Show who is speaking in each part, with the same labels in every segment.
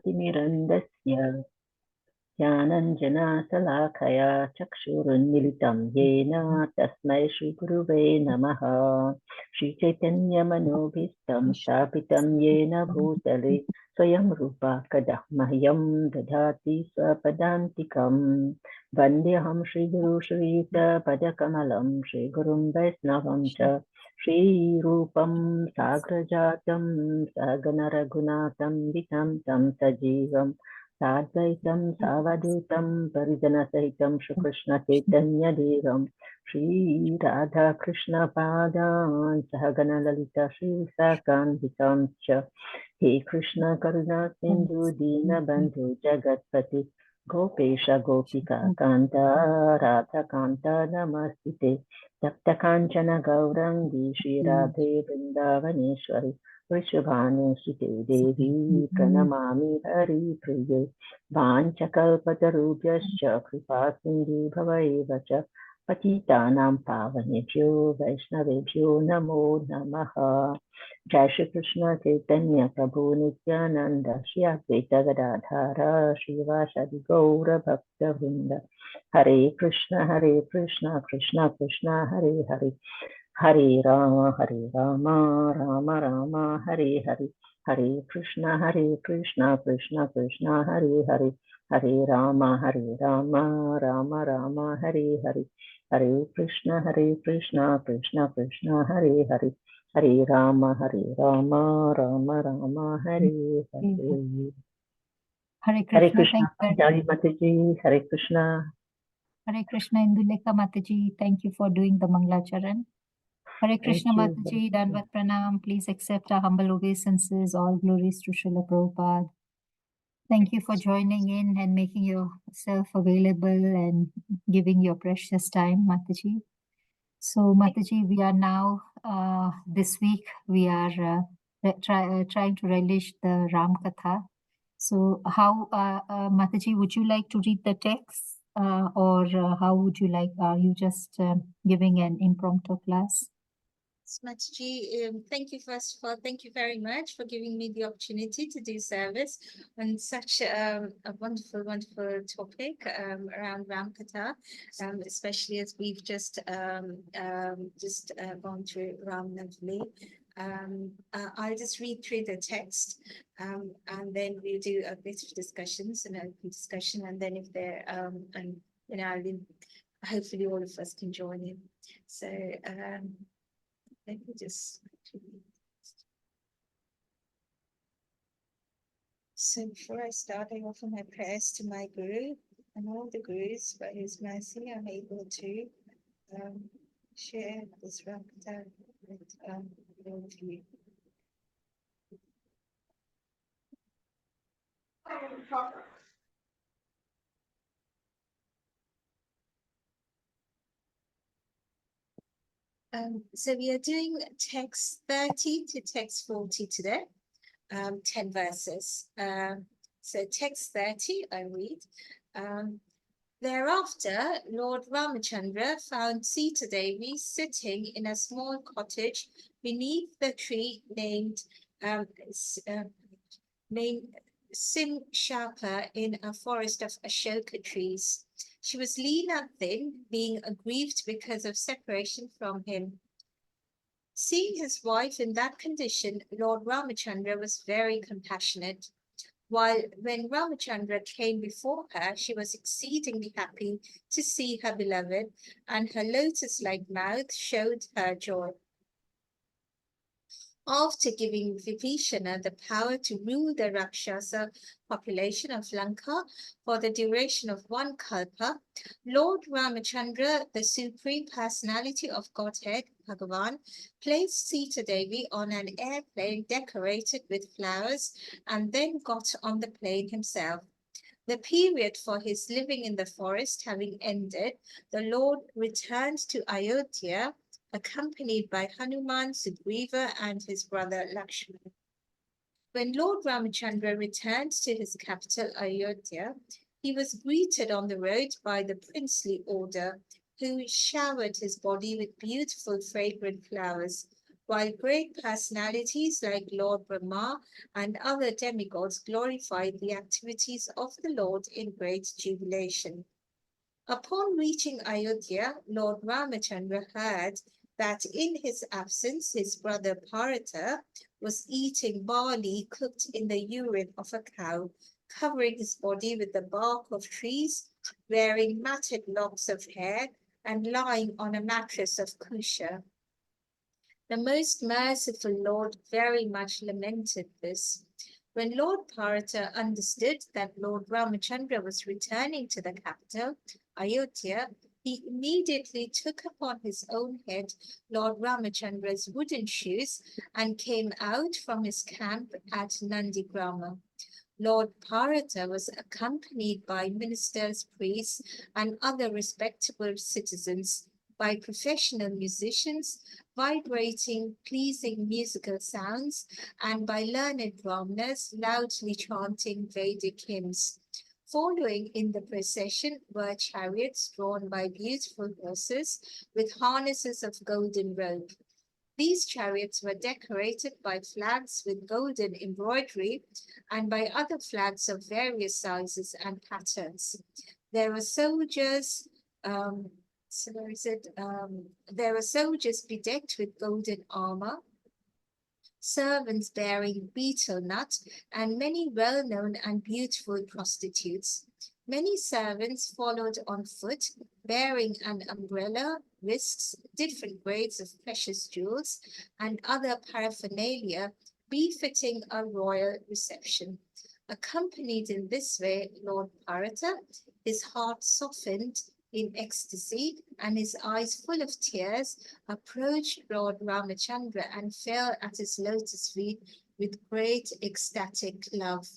Speaker 1: ज्ञानञ्जनशलाकया ज्ञानञ्जनशलाकया चक्षुरुन्मिलितं येन तस्मै श्रीगुरुवे नमः। श्रीचैतन्यमनोभीष्टं स्थापितं येन भूतले स्वयं रूपा कदा मह्यं ददाति स्वपदान्तिकम्। वन्देऽहं श्रीगुरु श्रीयुतपदकमलं श्रीगुरुं वैष्णवं च श्रीरूपं साग्रजातं सहगणरघुनाथं वितं तं सजीवं साद्वैतं सावधूतं परिजनसहितं श्रीकृष्णचैतन्यदेवं श्रीराधाकृष्णपादान् सहगणललिता श्रीविशाखान्वितां च। हे कृष्ण करुणा सिन्धु दीनबन्धु जगत्पति गोपेश गोपिका कान्त राधाकान्त नमस्ते। तप्तकाञ्चन गौरङ्गी श्रीराधे वृन्दावनेश्वरि वृषभानुसुते देवी प्रणमामि हरिप्रिये। वाञ्छकल्पतरुभ्यश्च कृपा सिन्धुभव एव च पतितानां पावनेभ्यो वैष्णवेभ्यो नमो नमः। जय श्री कृष्ण चैतन्य प्रभु नित्यानंद श्री अद्वैत गदाधर श्रीवासादि गौर भक्तवृंद। हरे कृष्ण कृष्ण कृष्ण हरे हरे, हरे राम राम राम हरे हरे। हरे कृष्ण कृष्ण कृष्ण हरे हरे, हरे राम राम राम हरे हरे। हरे कृष्ण कृष्ण कृष्ण हरे हरे, हरे Ram Ram Ram Hare Hare.
Speaker 2: Hare
Speaker 1: Hare
Speaker 2: Krishna,
Speaker 1: Krishna
Speaker 2: thank you.
Speaker 1: Panchali माताजी, हरे Krishna.
Speaker 2: Hare Krishna, Indulekha Mataji, thank you for doing the Manglacharan. Hare Krishna
Speaker 1: Thank you.
Speaker 2: Mataji, Danvat Pranam. Please accept our humble obeisances. All glories to Srila Prabhupada. Thank you for joining in and making yourself available and giving your precious time, Mataji. So, Mataji, we are now, this week, we are trying to relish the Ram Katha. So, how, Mataji, would you like to read the text? Or how would you like, are you just giving an impromptu class?
Speaker 3: Mataji, thank you first of all. Thank you very much for giving me the opportunity to do service on such a wonderful, wonderful topic around Ramkatha, especially as we've just gone through Ram Navali. I'll just read through the text, and then we'll do a bit of discussions and open discussion, and then if there and hopefully all of us can join in. So. Let me just. So before I start, I offer my prayers to my Guru and all the Gurus. By His mercy, I'm able to share this Ramkatha with all of you. So we are doing text 30 to text 40 today, 10 verses. So text 30, I read. Thereafter, Lord Ramachandra found Sita Devi sitting in a small cottage beneath the tree named Simshapa in a forest of Ashoka trees. She was lean and thin, being aggrieved because of separation from him. Seeing his wife in that condition, Lord Ramachandra was very compassionate. When Ramachandra came before her, she was exceedingly happy to see her beloved, and her lotus-like mouth showed her joy. After giving Vibhishana the power to rule the Rakshasa population of Lanka for the duration of one kalpa, Lord Ramachandra, the Supreme Personality of Godhead, Bhagavan, placed Sita Devi on an airplane decorated with flowers and then got on the plane himself. The period for his living in the forest having ended, the Lord returned to Ayodhya, accompanied by Hanuman, Sugriva, and his brother Lakshmana. When Lord Ramachandra returned to his capital, Ayodhya, he was greeted on the road by the princely order, who showered his body with beautiful, fragrant flowers. while great personalities like Lord Brahma and other demigods glorified the activities of the Lord in great jubilation. Upon reaching Ayodhya, Lord Ramachandra heard that in his absence his brother Bharata was eating barley cooked in the urine of a cow, covering his body with the bark of trees, wearing matted locks of hair, and lying on a mattress of kusha. The most merciful Lord very much lamented this. When Lord Bharata understood that Lord Ramachandra was returning to the capital, Ayodhya, he immediately took upon his own head Lord Ramachandra's wooden shoes and came out from his camp at Nandigrama. Lord Bharata was accompanied by ministers, priests, and other respectable citizens, by professional musicians, vibrating, pleasing musical sounds, and by learned brahmanas loudly chanting Vedic hymns. Following in the procession were chariots drawn by beautiful horses with harnesses of golden rope. These chariots were decorated by flags with golden embroidery and by other flags of various sizes and patterns. There were soldiers, there were soldiers bedecked with golden armor, servants bearing betel nut, and many well-known and beautiful prostitutes. Many servants followed on foot, bearing an umbrella, whisks, different grades of precious jewels, and other paraphernalia befitting a royal reception. Accompanied in this way, Lord Bharata, his heart softened in ecstasy and his eyes full of tears, approached Lord Ramachandra and fell at his lotus feet with great ecstatic love.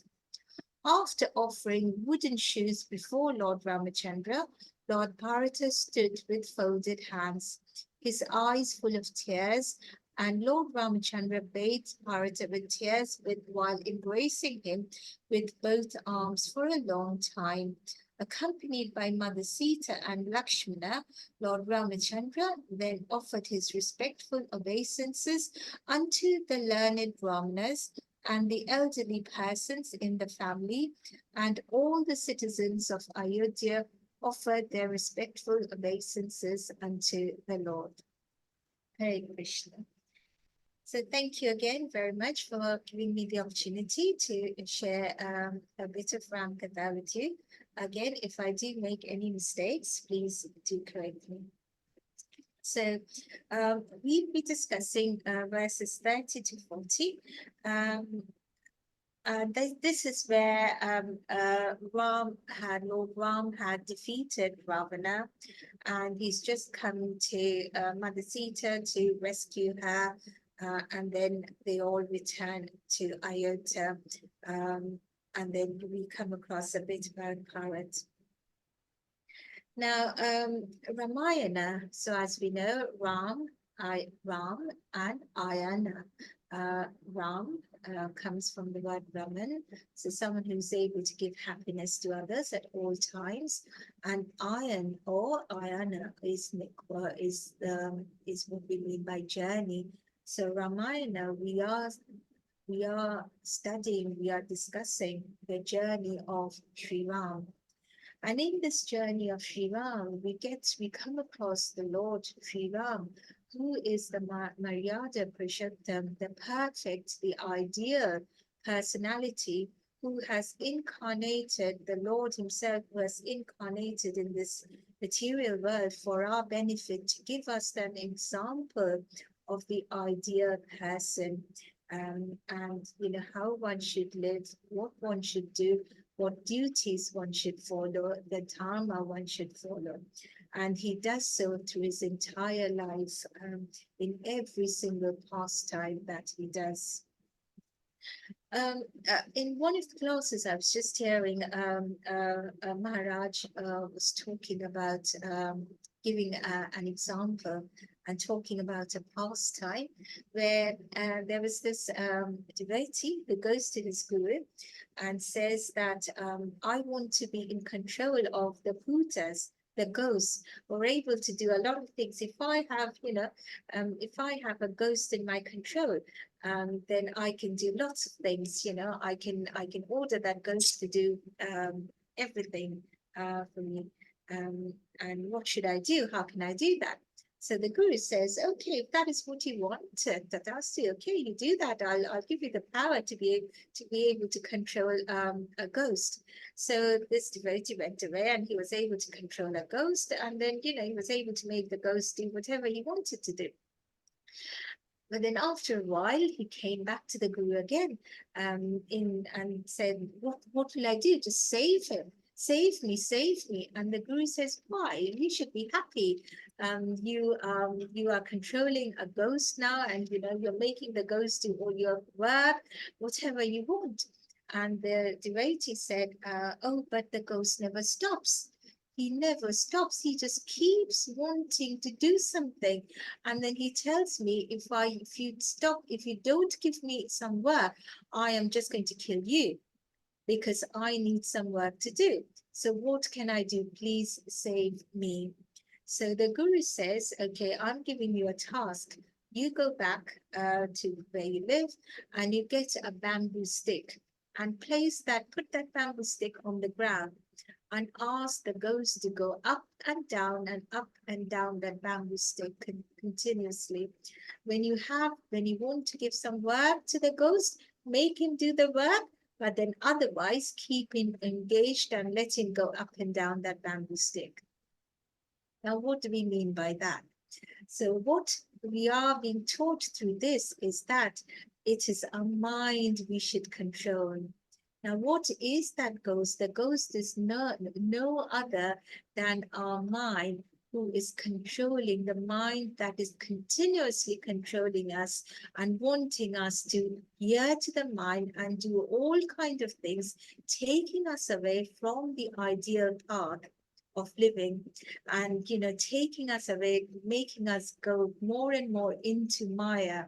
Speaker 3: After offering wooden shoes before Lord Ramachandra, Lord Bharata stood with folded hands, his eyes full of tears, and Lord Ramachandra bathed Bharata with tears while embracing him with both arms for a long time. Accompanied by Mother Sita and Lakshmana, Lord Ramachandra then offered his respectful obeisances unto the learned brahmanas and the elderly persons in the family, and all the citizens of Ayodhya offered their respectful obeisances unto the Lord. Hare Krishna. So thank you again very much for giving me the opportunity to share a bit of Ram Katha with you. Again, if I do make any mistakes, please do correct me. So we'll be discussing verses 30 to 40. This is where Lord Ram had defeated Ravana, and he's just come to Mother Sita to rescue her, and then they all return to Ayodhya, and then we come across a bit about Bharat. Now, Ramayana, so as we know, Ram and Ayana. Ram comes from the word Raman, so someone who's able to give happiness to others at all times. And Ayan or Ayana is what we mean by journey. So Ramayana, we are studying, we are discussing the journey of Sri Ram. And in this journey of Sri Ram, we come across the Lord Sri Ram, who is the Maryada Purushottam, the perfect, the ideal personality, who has incarnated, the Lord himself, who has incarnated in this material world for our benefit, to give us an example of the ideal person, and how one should live, what one should do, what duties one should follow, the dharma one should follow. And he does so through his entire life, in every single pastime that he does. In one of the classes, I was just hearing Maharaj was talking about giving an example and talking about a pastime where there was this devotee who goes to his guru and says that I want to be in control of the bhutas, the ghosts were able to do a lot of things. If I have, if I have a ghost in my control, then I can do lots of things. I can order that ghost to do everything for me. And what should I do? How can I do that? So the guru says, okay, if that is what you want, Tadasi, okay, you do that. I'll give you the power to be able to control a ghost. So this devotee went away and he was able to control a ghost. And then, he was able to make the ghost do whatever he wanted to do. But then after a while, he came back to the guru again and said, what will I do? Just save him. Save me, save me. And the guru says, why? You should be happy. You are controlling a ghost now, and you're making the ghost do all your work, whatever you want. And the devotee said, oh, but the ghost never stops. He never stops. He just keeps wanting to do something. And then he tells me, if you don't give me some work, I am just going to kill you because I need some work to do. So what can I do? Please save me. So the guru says, okay, I'm giving you a task. You go back to where you live and you get a bamboo stick and put that bamboo stick on the ground and ask the ghost to go up and down that bamboo stick continuously. When you want to give some work to the ghost, make him do the work, but then otherwise keep him engaged and let him go up and down that bamboo stick. Now, what do we mean by that? So what we are being taught through this is that it is our mind we should control. Now, what is that ghost? The ghost is no other than our mind, who is controlling the mind that is continuously controlling us and wanting us to hear to the mind and do all kinds of things, taking us away from the ideal path of living and, taking us away, making us go more and more into Maya.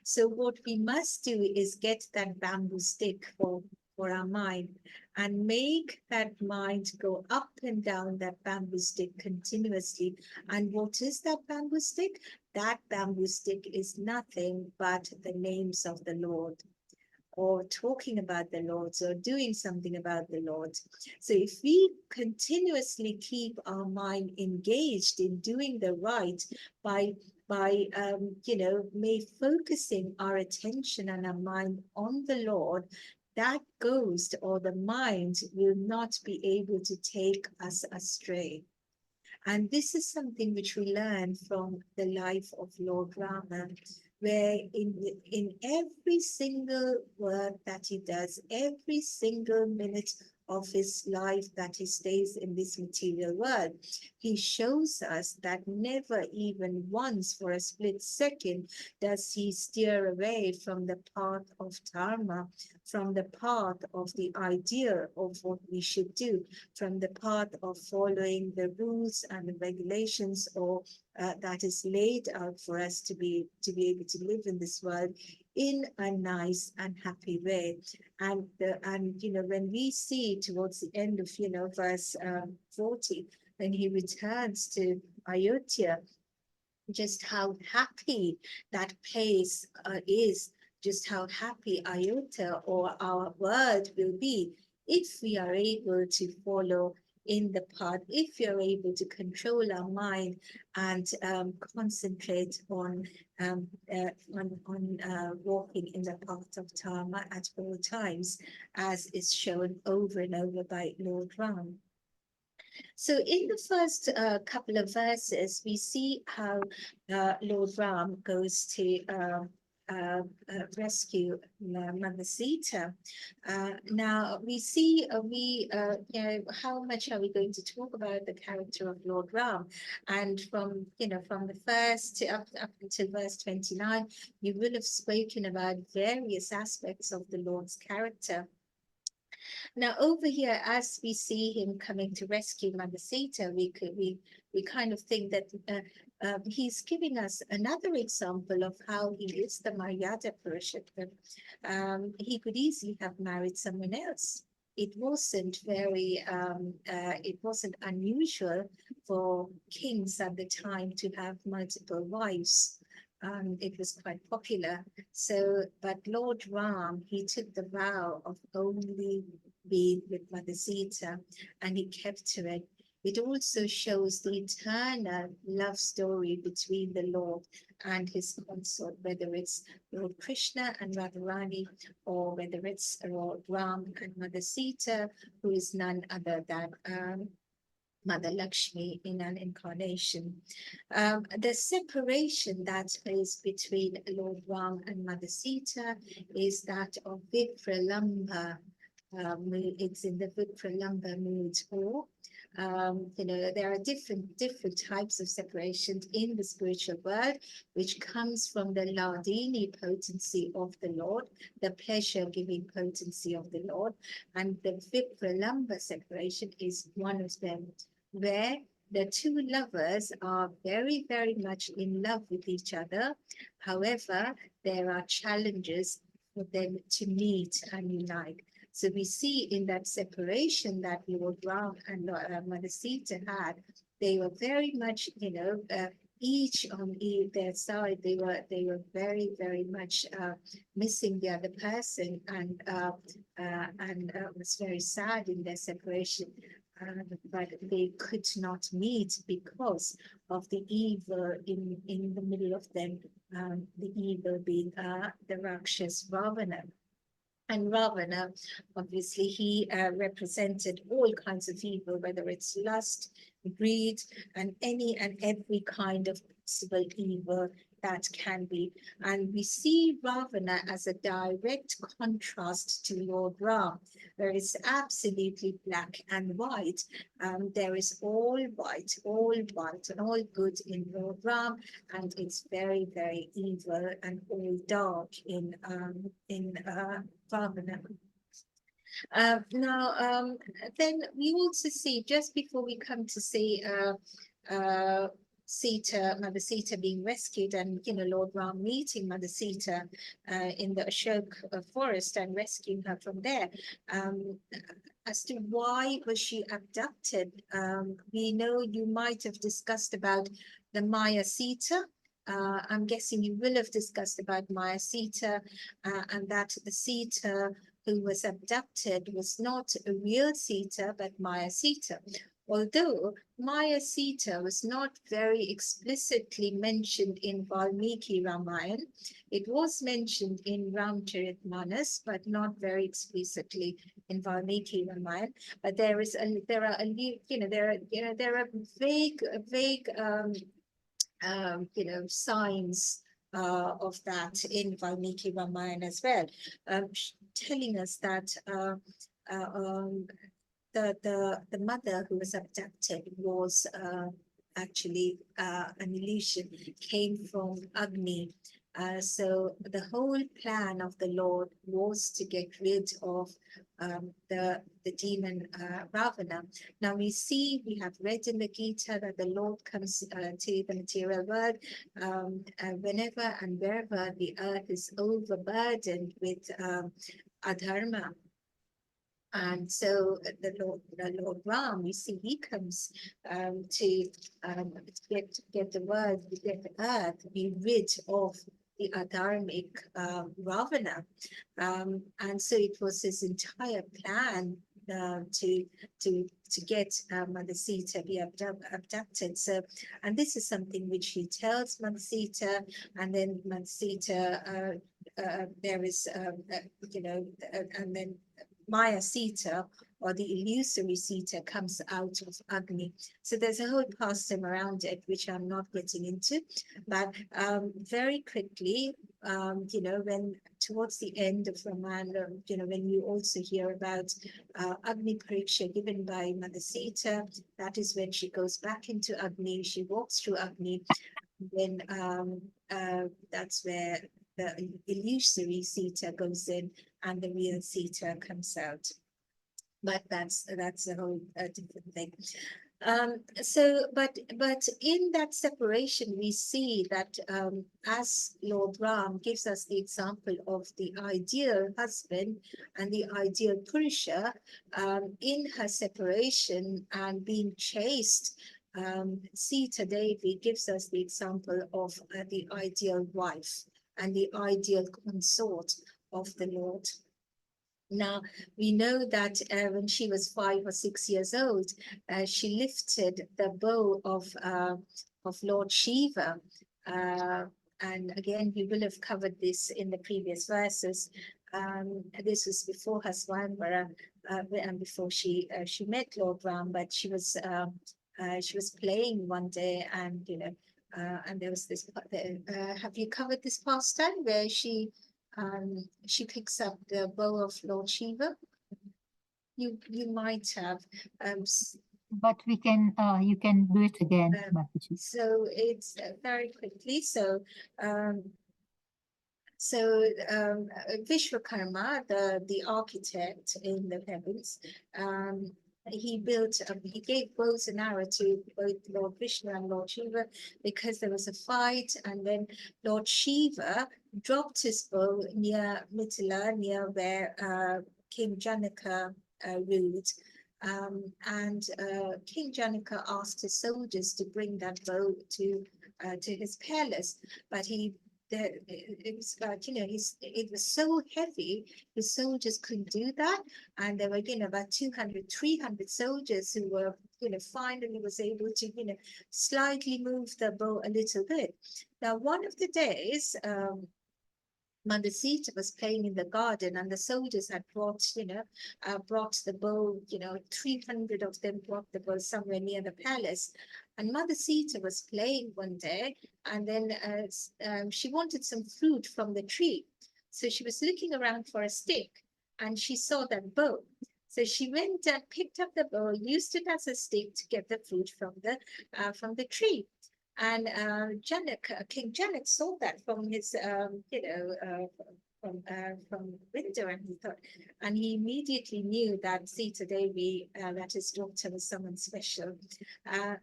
Speaker 3: So what we must do is get that bamboo stick for our mind and make that mind go up and down that bamboo stick continuously. And what is that bamboo stick? That bamboo stick is nothing but the names of the Lord, or talking about the Lord, or doing something about the Lord. So if we continuously keep our mind engaged in doing the right by focusing our attention and our mind on the Lord, that ghost or the mind will not be able to take us astray. And this is something which we learn from the life of Lord Rama, where in every single work that he does, every single minute of his life that he stays in this material world, he shows us that never even once for a split second does he steer away from the path of dharma, from the path of the ideal of what we should do, from the path of following the rules and the regulations or that is laid out for us to be able to live in this world in a nice and happy way. And when we see towards the end of verse 40, when he returns to Ayodhya, just how happy that place is, just how happy Ayodhya or our world will be if we are able to follow in the path, if you're able to control our mind and concentrate on walking in the path of dharma at all times, as is shown over and over by Lord Ram. So in the first couple of verses, we see how Lord Ram goes to rescue Mother Sita. Now we see how much are we going to talk about the character of Lord Ram, and from the first up until verse 29, you will have spoken about various aspects of the Lord's character. Now over here, as we see him coming to rescue Mother Sita, we kind of think that he's giving us another example of how he is the Maryada Purushottam. He could easily have married someone else. it wasn't it wasn't unusual for kings at the time to have multiple wives. It was quite popular. So, but Lord Ram, he took the vow of only being with Mother Sita, and he kept to it. It also shows the eternal love story between the Lord and his consort, whether it's Lord Krishna and Radharani, or whether it's Lord Ram and Mother Sita, who is none other than Mother Lakshmi in an incarnation. The separation that is between Lord Ram and Mother Sita is that of Vipralamba. It's in the Vipralamba mood, or there are different types of separations in the spiritual world, which comes from the Ladini potency of the Lord, the pleasure-giving potency of the Lord, and the Vipralamba separation is one of them, where the two lovers are very, very much in love with each other. However, there are challenges for them to meet and unite. So we see in that separation that Lord Ram and Mother Sita had, they were very much, each on their side, they were very, very much missing the other person, and was very sad in their separation. But they could not meet because of the evil in the middle of them, the evil being the Rakshas Ravana. And Ravana, obviously, he represented all kinds of evil, whether it's lust, greed, and any and every kind of possible evil that can be. And we see Ravana as a direct contrast to Lord Ram. There is absolutely black and white. There is all white, and all good in Lord Ram, and it's very, very evil and all dark in Ravana. Then we also see, just before we come to see Mother Sita being rescued, and Lord Ram meeting Mother Sita in the Ashok forest and rescuing her from there. As to why was she abducted, we know you might have discussed about the Maya Sita. I'm guessing you will have discussed about Maya Sita, and that the Sita who was abducted was not a real Sita, but Maya Sita. Although Maya Sita was not very explicitly mentioned in Valmiki Ramayana, it was mentioned in Ramcharitmanas, but not very explicitly in Valmiki Ramayana. But there are vague signs of that in Valmiki Ramayana as well, telling us that the mother who was abducted was actually an illusion, came from Agni. So the whole plan of the Lord was to get rid of the demon Ravana. Now we have read in the Gita that the Lord comes to the material world whenever and wherever the earth is overburdened with adharma. And so the Lord Ram, we see he comes to get the world, get the earth, be rid of the adharmic Ravana. And so it was his entire plan to get Mother Sita be abducted. So, and this is something which he tells Mother Sita, and then Mother Sita, there is, and then Maya Sita, or the illusory Sita, comes out of Agni. So there's a whole pastime around it, which I'm not getting into. But very quickly, when towards the end of Ramayana, when you also hear about Agni Pariksha given by Mother Sita, that is when she goes back into Agni, she walks through Agni. Then that's where the illusory Sita goes in and the real Sita comes out. But that's a whole different thing. But in that separation, we see that as Lord Ram gives us the example of the ideal husband and the ideal Purusha, in her separation and being chaste, Sita Devi gives us the example of the ideal wife and the ideal consort of the Lord. Now, we know that when she was 5 or 6 years old, she lifted the bow of Lord Shiva. And again, we will have covered this in the previous verses. This was before her Swayamvara, and before she met Lord Ram, but she was playing one day, and and there was this. Have you covered this pastime where she picks up the bow of Lord Shiva? You might have.
Speaker 2: But we can, you can do it again, Mataji.
Speaker 3: So it's very quickly. So Vishwakarma, the architect in the heavens, he gave bows and arrow to both Lord Vishnu and Lord Shiva because there was a fight, and then Lord Shiva dropped his bow near Mithila, near where King Janaka ruled. And King Janaka asked his soldiers to bring that bow to his palace, but it was about, it was so heavy, the soldiers couldn't do that. And there were, about 200, 300 soldiers who were, finally was able to, slightly move the bow a little bit. Now, one of the days, Mother Sita was playing in the garden, and the soldiers had brought the bow, 300 of them brought the bow somewhere near the palace. And Mother Sita was playing one day, and then she wanted some fruit from the tree. So she was looking around for a stick, and she saw that bow. So she went and picked up the bow, used it as a stick to get the fruit from the tree. And King Janak saw that from his, from window, and he thought, and he immediately knew that Sita Devi, that his daughter was someone special.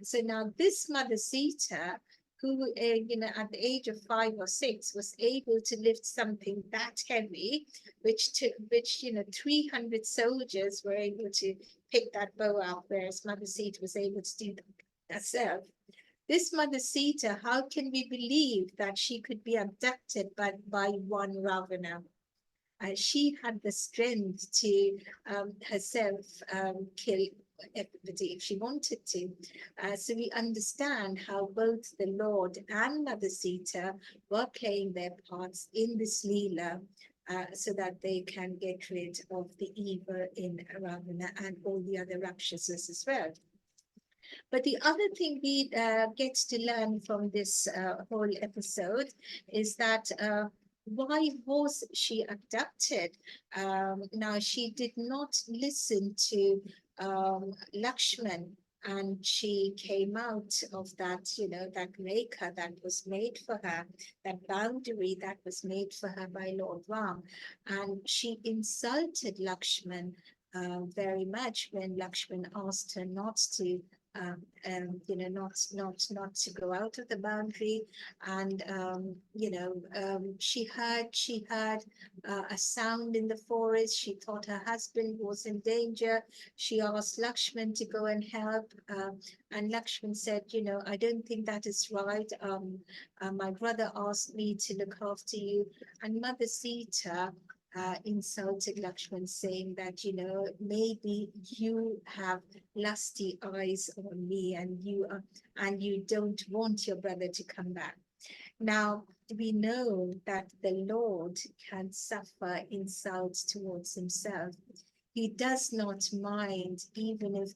Speaker 3: So now this Mother Sita, who, at the age of 5 or 6, was able to lift something that heavy, which 300 soldiers were able to pick that bow up, whereas Mother Sita was able to do that herself. This Mother Sita, how can we believe that she could be abducted by one Ravana? She had the strength to herself kill everybody if she wanted to. So we understand how both the Lord and Mother Sita were playing their parts in this Leela, so that they can get rid of the evil in Ravana and all the other Rakshasas as well. But the other thing we get to learn from this whole episode is that why was she abducted? Now, she did not listen to Lakshman, and she came out of that, that rekha that was made for her, that boundary that was made for her by Lord Ram. And she insulted Lakshman very much when Lakshman asked her not to not to go out of the boundary. And she heard a sound in the forest. She thought her husband was in danger. She asked Lakshman to go and help, and Lakshman said, I don't think that is right. My brother asked me to look after you. And Mother Sita insulted Lakshman, saying that, maybe you have lusty eyes on me, and you don't want your brother to come back. Now, we know that the Lord can suffer insults towards himself. He does not mind, even if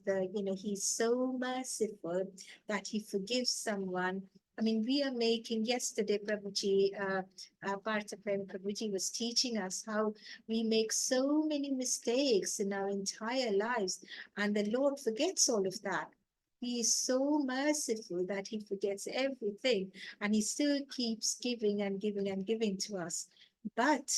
Speaker 3: he's so merciful that he forgives someone. I mean, we are making, yesterday, Prabhuji, Partha Prem Prabhuji was teaching us how we make so many mistakes in our entire lives, and the Lord forgets all of that. He is so merciful that he forgets everything, and he still keeps giving and giving and giving to us. But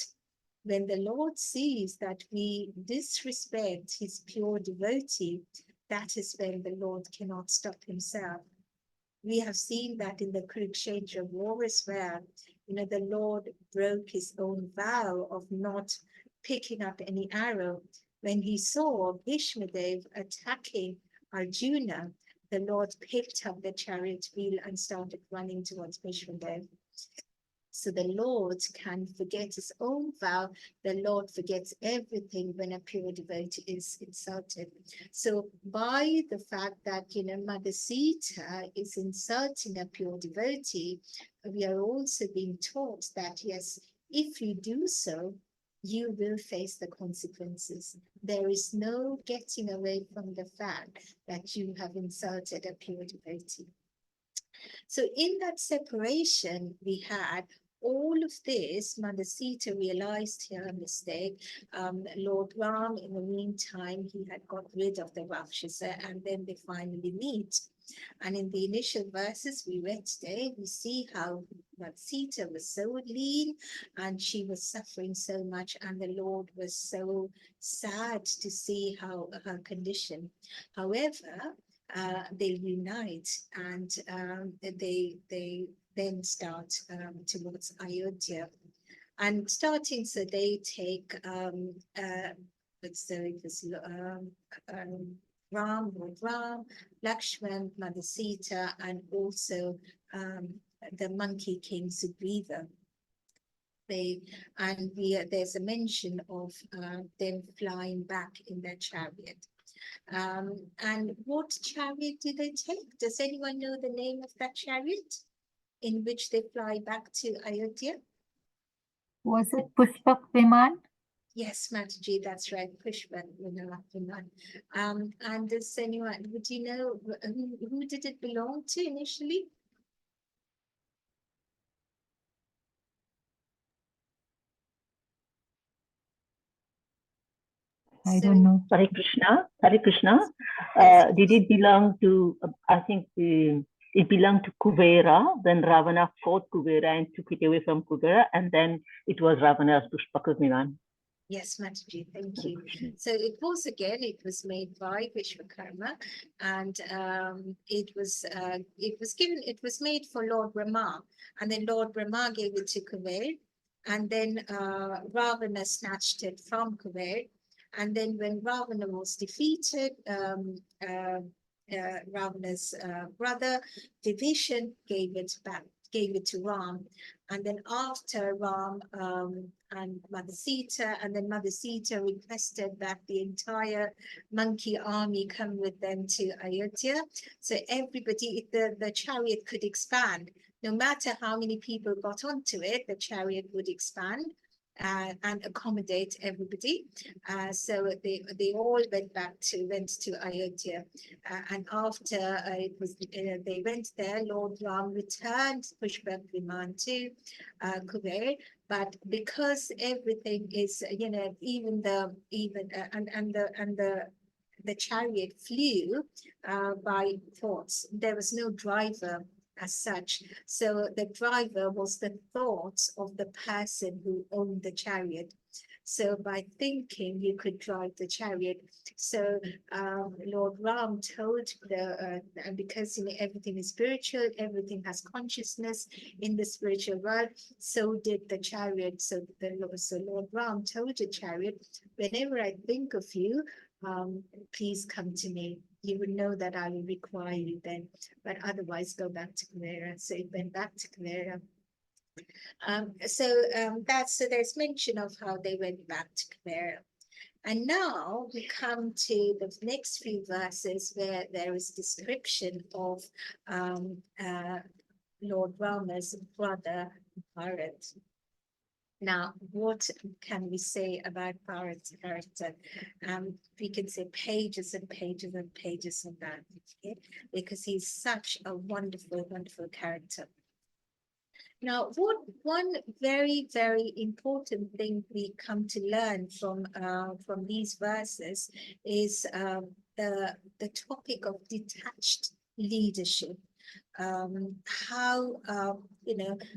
Speaker 3: when the Lord sees that we disrespect his pure devotee, that is when the Lord cannot stop himself. We have seen that in the Kurukshetra war as well. The Lord broke his own vow of not picking up any arrow. When he saw Bhishmadev attacking Arjuna, the Lord picked up the chariot wheel and started running towards Bhishmadev. So the Lord can forget his own vow. The Lord forgets everything when a pure devotee is insulted. So by the fact that, Mother Sita is insulting a pure devotee, we are also being taught that, yes, if you do so, you will face the consequences. There is no getting away from the fact that you have insulted a pure devotee. So in that separation we had, all of this, Mother Sita realized her mistake. Lord Ram, in the meantime, he had got rid of the Rakshasa, and then they finally meet. And in the initial verses we read today, we see how Mother Sita was so lean and she was suffering so much, and the Lord was so sad to see how her condition. However, they unite, and they then start towards Ayodhya. And starting, so they take Ram, Lord Ram, Lakshman, Mother Sita, and also the monkey king Sugriva. There's a mention of them flying back in their chariot. And what chariot did they take? Does anyone know the name of that chariot in which they fly back to Ayodhya?
Speaker 2: Was it Pushpak Viman?
Speaker 3: Yes, Mataji, that's right, Pushpak Viman. And does anyone, would you know who did it belong to initially?
Speaker 2: I don't know.
Speaker 1: Hare Krishna. Hare Krishna. Did it belong to, I think it belonged to Kuvera, then Ravana fought Kuvera and took it away from Kuvera, and then it was Ravana's Pushpakaviman.
Speaker 3: Yes, Mataji, thank you. So it was made by Vishwakarma, and it was made for Lord Brahma, and then Lord Brahma gave it to Kuber, and then Ravana snatched it from Kuber, and then when Ravana was defeated, Ravana's brother Vibhishan gave it to Ram. And then after Ram and Mother Sita, and then Mother Sita requested that the entire monkey army come with them to Ayodhya. So everybody, the chariot could expand. No matter how many people got onto it, the chariot would expand and accommodate everybody. So they all went to Ayodhya. And after they went there, Lord Ram returned Pushpak Viman to Kuber. But because everything is, even the chariot flew by thoughts. There was no driver as such. So the driver was the thoughts of the person who owned the chariot. So by thinking, you could drive the chariot. So Lord Ram told because everything is spiritual, everything has consciousness in the spiritual world, so did the chariot. So Lord Ram told the chariot, whenever I think of you, please come to me. You would know that I will require you then, but otherwise go back to Kuvera. So it went back to Kuvera. So there's mention of how they went back to Kuvera. And now we come to the next few verses where there is description of Lord Rama's brother Bharat. Now, what can we say about Bharat's character? We can say pages and pages and pages on that, okay? Because he's such a wonderful, wonderful character. Now, one very, very important thing we come to learn from these verses is the topic of detached leadership. How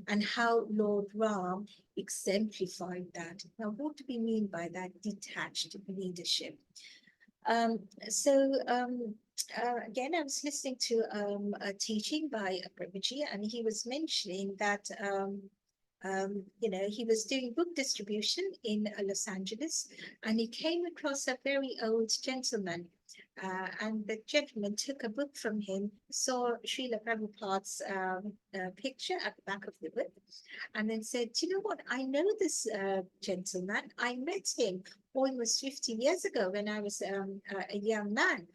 Speaker 3: and how Lord Ram exemplified that. Now, what do we mean by that detached leadership? Again, I was listening to a teaching by Prabhuji, and he was mentioning that he was doing book distribution in Los Angeles, and he came across a very old gentleman. And the gentleman took a book from him, saw Srila Prabhupada's picture at the back of the book, and then said, "You know what? I know this gentleman. I met him almost 50 years ago when I was a young man."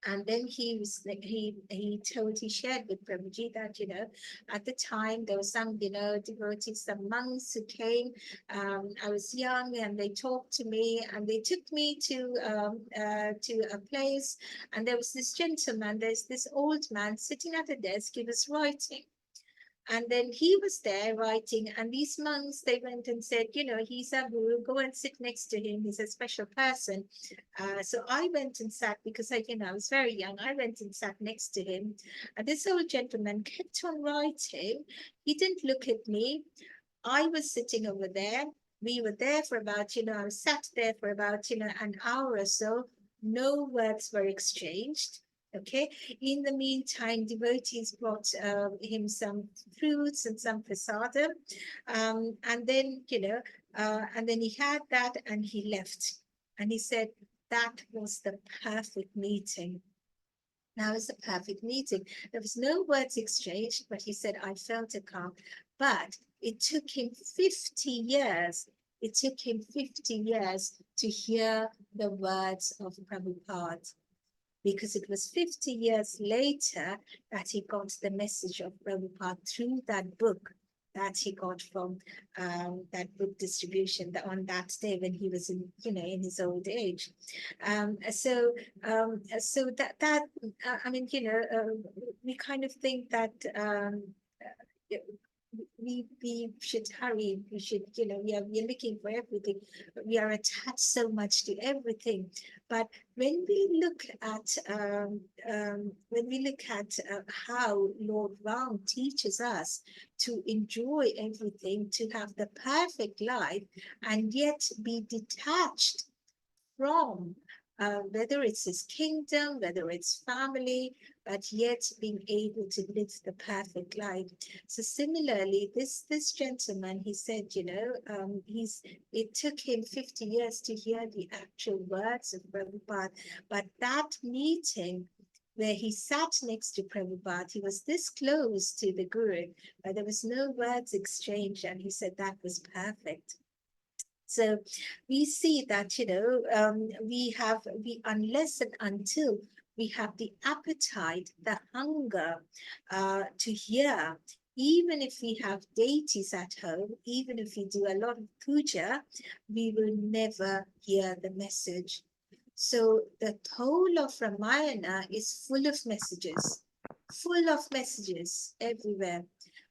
Speaker 3: And then he shared with Prabhuji that, at the time there were some, devotees, some monks who came. I was young and they talked to me and they took me to a place. And there was this gentleman, there's this old man sitting at a desk, he was writing. And then he was there writing, and these monks, they went and said, he's a guru, go and sit next to him. He's a special person. So I went and sat because I was very young. I went and sat next to him. And this old gentleman kept on writing. He didn't look at me. I was sitting over there. We were there for about, I was sat there for about, an hour or so. No words were exchanged. Okay. In the meantime, devotees brought him some fruits and some prasadam. And then, and then he had that and he left. And he said, that was the perfect meeting. Now it's a perfect meeting. There was no words exchanged, but he said, I felt a calm. But it took him 50 years. It took him 50 years to hear the words of Prabhupada, because it was 50 years later that he got the message of Prabhupada through that book that he got from that book distribution on that day when he was in, in his old age. So that I mean, we kind of think that we should hurry. We should, we are looking for everything. We are attached so much to everything. But when we look at how Lord Ram teaches us to enjoy everything, to have the perfect life, and yet be detached from whether it's his kingdom, whether it's family, but yet being able to live the perfect life. So similarly, this gentleman, he said, it took him 50 years to hear the actual words of Prabhupada, but that meeting where he sat next to Prabhupada, he was this close to the Guru, but there was no words exchanged, and he said that was perfect. So we see that, unless and until we have the appetite, the hunger to hear, even if we have deities at home, even if we do a lot of puja, we will never hear the message. So the whole of Ramayana is full of messages everywhere.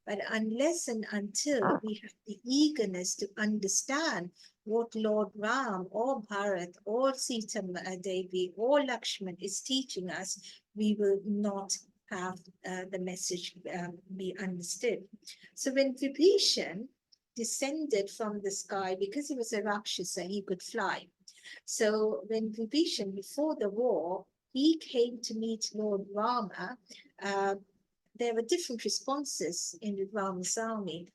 Speaker 3: But unless and until we have the eagerness to understand what Lord Ram or Bharat or Sita Devi or Lakshman is teaching us, we will not have the message be understood. So when Vibhishan descended from the sky, because he was a Rakshasa, he could fly. So when Vibhishan, before the war, he came to meet Lord Rama, there were different responses in Rama's army.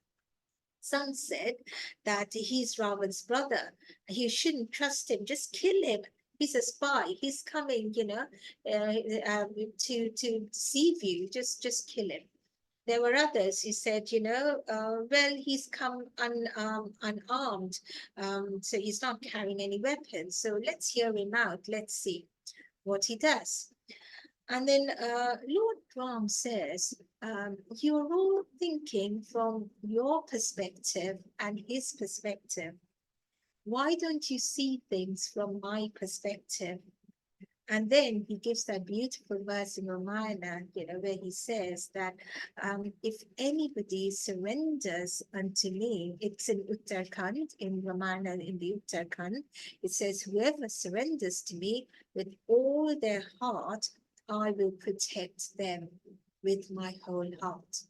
Speaker 3: Some said that he's Ravan's brother. You shouldn't trust him. Just kill him. He's a spy. He's coming, to deceive you. Just kill him. There were others who said, well, he's come unarmed, so he's not carrying any weapons. So let's hear him out. Let's see what he does. And then Lord Ram says, you're all thinking from your perspective and his perspective. Why don't you see things from my perspective? And then he gives that beautiful verse in Ramayana, where he says that if anybody surrenders unto me, it's in Uttarakhand, in Ramayana, in the Uttarakhand, it says, whoever surrenders to me with all their heart, I will protect them with my whole heart.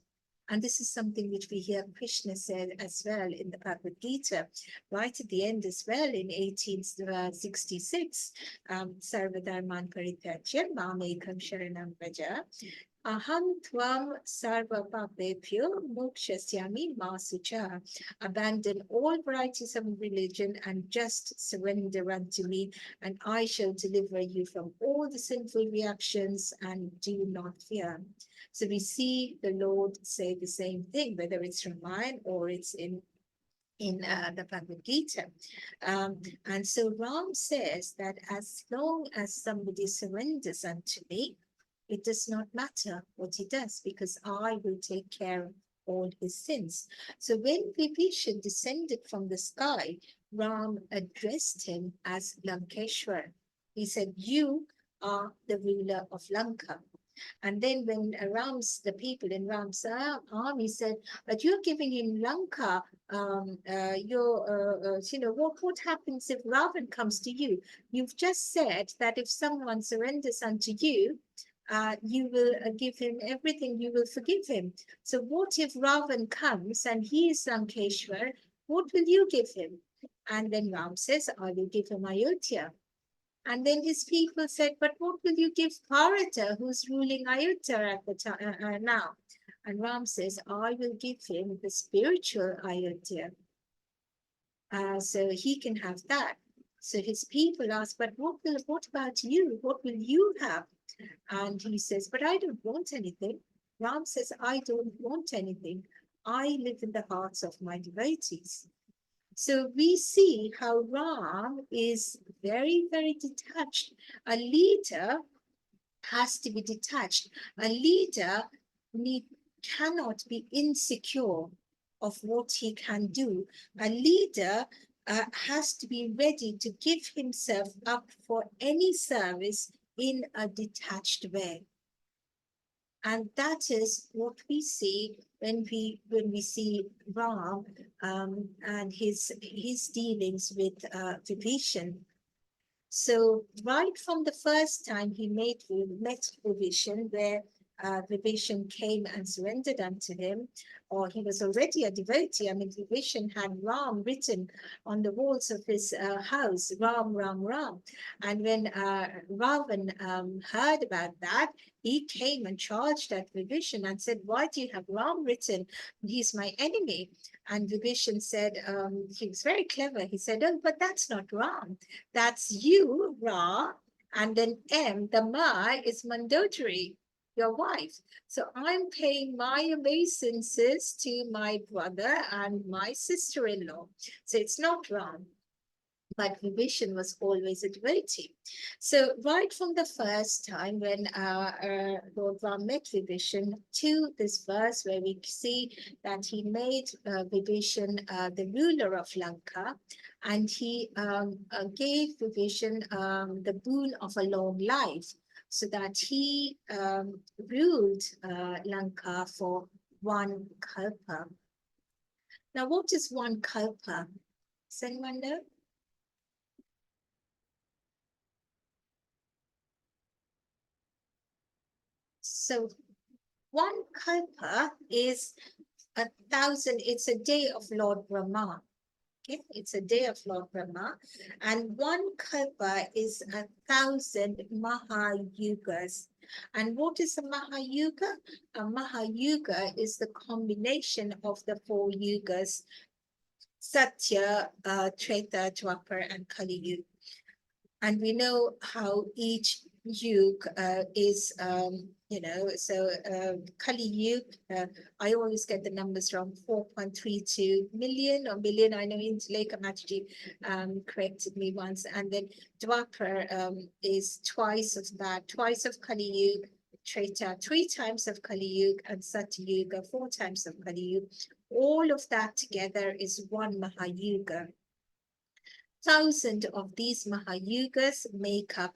Speaker 3: And this is something which we hear Krishna said as well in the Bhagavad Gita, right at the end as well in 1866. Sarvadharman Parityajya Mamekam Sharanam Vraja. Aham Tvam Sarva Papebhyo Mokshasyami Masucha. Abandon all varieties of religion and just surrender unto me, and I shall deliver you from all the sinful reactions, and do not fear. So we see the Lord say the same thing, whether it's Ramayana or it's in the Bhagavad Gita. And so Ram says that as long as somebody surrenders unto me, it does not matter what he does, because I will take care of all his sins. So when Vibhishan descended from the sky, Ram addressed him as Lankeshwar. He said, you are the ruler of Lanka. And then when the people in Ram's army said, but you're giving him Lanka, what happens if Ravan comes to you? You've just said that if someone surrenders unto you, you will give him everything, you will forgive him. So what if Ravan comes and he is Lankeshwar, what will you give him? And then Ram says, I will give him Ayodhya. And then his people said, but what will you give Bharata, who's ruling Ayodhya at the time now? And Ram says, I will give him the spiritual Ayodhya. So he can have that. So his people ask, but what about you? What will you have? And he says, but I don't want anything. Ram says, I don't want anything. I live in the hearts of my devotees. So we see how Ram is very, very detached. A leader has to be detached. A leader cannot be insecure of what he can do. A leader has to be ready to give himself up for any service in a detached way. And that is what we see when we see Ram and his dealings with Vibhishan. So right from the first time he met Vibhishan, where Vibhishan came and surrendered unto him, or he was already a devotee. I mean, Vibhishan had Ram written on the walls of his house, Ram, Ram, Ram. And when Ravan heard about that, he came and charged at Vibhishan and said, why do you have Ram written? He's my enemy. And Vibhishan said, he was very clever. He said, oh, but that's not Ram. That's you, Ra. And then M, the Ma, is Mandodari, your wife. So I'm paying my obeisances to my brother and my sister-in-law. So it's not Ram. But Vibhishan was always a devotee. So right from the first time when Lord Ram met Vibhishan to this verse where we see that he made Vibhishan the ruler of Lanka, and he gave Vibhishan the boon of a long life, so that he ruled Lanka for one kalpa. Now, what is one kalpa? Does anyone know? So one kalpa is 1,000, it's a day of Lord Brahma. Okay, it's a day of Lord Brahma. And one kalpa is 1,000 Mahayugas. And what is a Mahayuga? A Mahayuga is the combination of the 4 yugas, Satya, Treta, Dwapar, and Kali Yuga. And we know how each yuga is, so Kali Yuga, I always get the numbers wrong, 4.32 million or billion. I know Leela Mataji corrected me once. And then Dwapar is twice of that, twice of Kali Yuga, Treta 3 times of Kali Yuga, and Satya Yuga 4 times of Kali Yuga. All of that together is one Mahayuga. 1,000 of these Mahayugas make up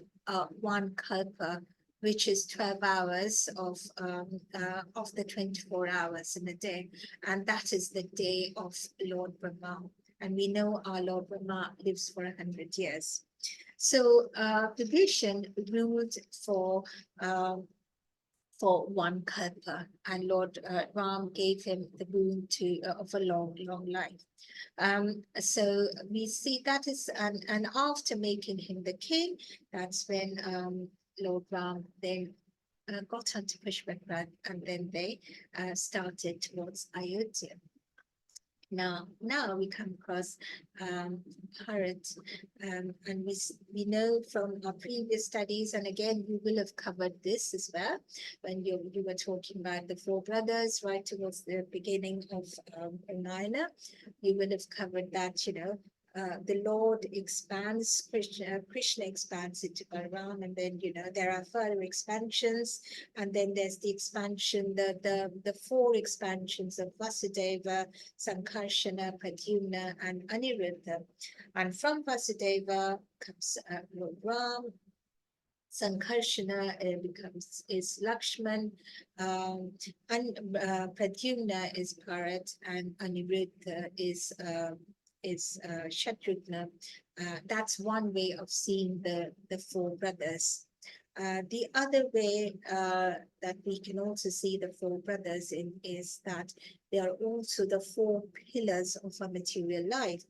Speaker 3: one kalpa, which is 12 hours of the 24 hours in a day. And that is the day of Lord Brahma. And we know our Lord Brahma lives for 100 years. So Vibhishan ruled for for one kalpa, and Lord Ram gave him the boon of a long life. So we see that is, and after making him the king, that's when Lord Ram then got onto Pushpak Run, and then they started towards Ayodhya. Now we come across Bharat, and we know from our previous studies, and again we will have covered this as well when you were talking about the four brothers right towards the beginning of Ramayana. You will have covered that, you know, the Lord expands, Krishna expands it to Balaram, and then, you know, there are further expansions, and then there's the expansion, the four expansions of Vasudeva, Sankarshana, Pradyumna, and Aniruddha. And from Vasudeva comes Lord Ram. Sankarshana is Lakshman, and Pradyumna is Bharat, and Aniruddha is Shatrughna. That's one way of seeing the four brothers. The other way that we can also see the four brothers in is that they are also the four pillars of a material life,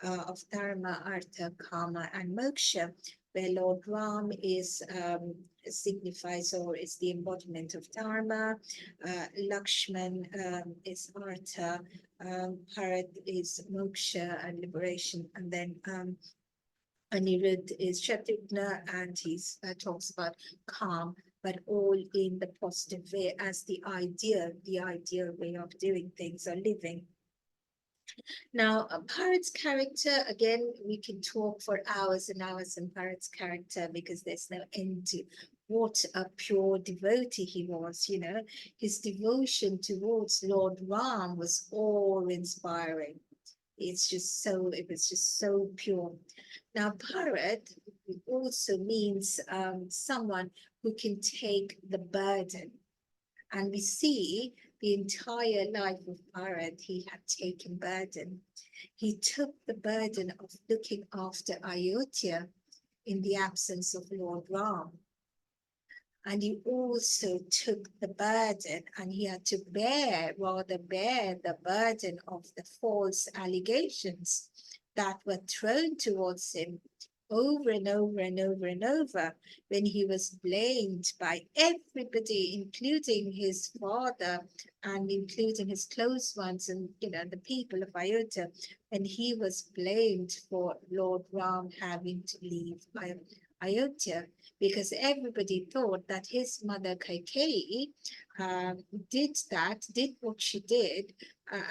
Speaker 3: of Dharma, Artha, Kama, and Moksha, where Lord Ram signifies or is the embodiment of Dharma, Lakshman is Artha, Bharat is Moksha and liberation, and then Aniruddha is Shatrughna, and he talks about calm, but all in the positive way as the ideal way of doing things or living. Now, Bharat's character, again, we can talk for hours and hours on Bharat's character because there's no end to what a pure devotee he was, you know. His devotion towards Lord Ram was awe-inspiring. It was just so pure. Now, Bharat also means someone who can take the burden. And we see the entire life of Bharat, he had taken burden. He took the burden of looking after Ayodhya in the absence of Lord Ram. And he also took the burden, and he had to bear the burden of the false allegations that were thrown towards him over and over and over and over, when he was blamed by everybody, including his father and including his close ones and, you know, the people of Ayodhya, and he was blamed for Lord Ram having to leave Ayodhya, because everybody thought that his mother Kaikeyi did what she did,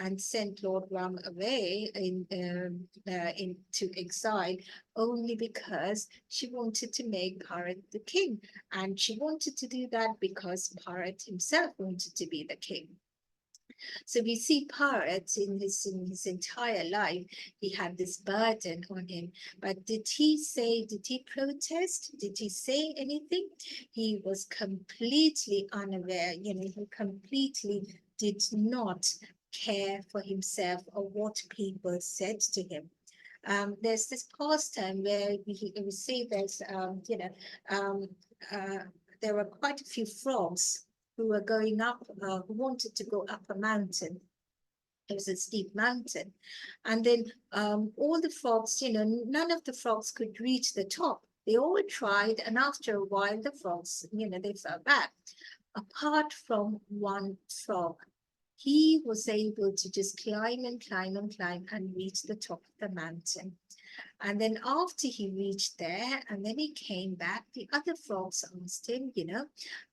Speaker 3: and sent Lord Ram away into exile only because she wanted to make Bharat the king, and she wanted to do that because Bharat himself wanted to be the king. So we see Bharat in his entire life, he had this burden on him. But did he protest? Did he say anything? He was completely unaware, you know, he completely did not care for himself or what people said to him. There's this pastime where we see there's, there were quite a few frogs who were going up, who wanted to go up a mountain. It was a steep mountain. And then all the frogs, you know, none of the frogs could reach the top. They all tried, and after a while, the frogs, you know, they fell back. Apart from one frog, he was able to just climb and climb and climb and reach the top of the mountain. And then after he reached there, and then he came back, the other frogs asked him, you know,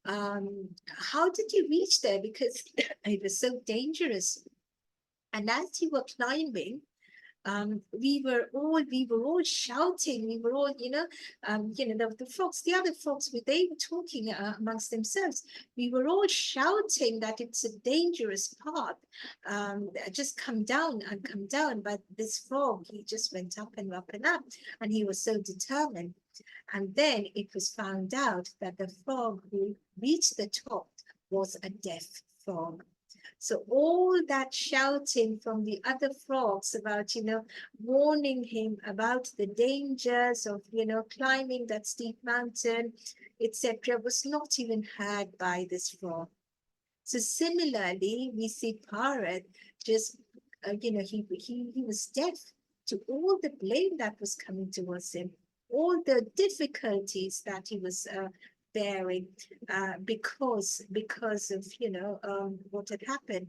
Speaker 3: how did you reach there? Because it was so dangerous. And as he was climbing, we were all shouting. We were all, you know, the frogs, the other frogs, they were talking amongst themselves. We were all shouting that it's a dangerous path. Just come down and come down. But this frog, he just went up and up and up, and he was so determined. And then it was found out that the frog who reached the top was a deaf frog. So all that shouting from the other frogs about, warning him about the dangers of, climbing that steep mountain, etc., was not even heard by this frog. So similarly, we see Parrot just, he was deaf to all the blame that was coming towards him, all the difficulties that he was bearing because of, what had happened.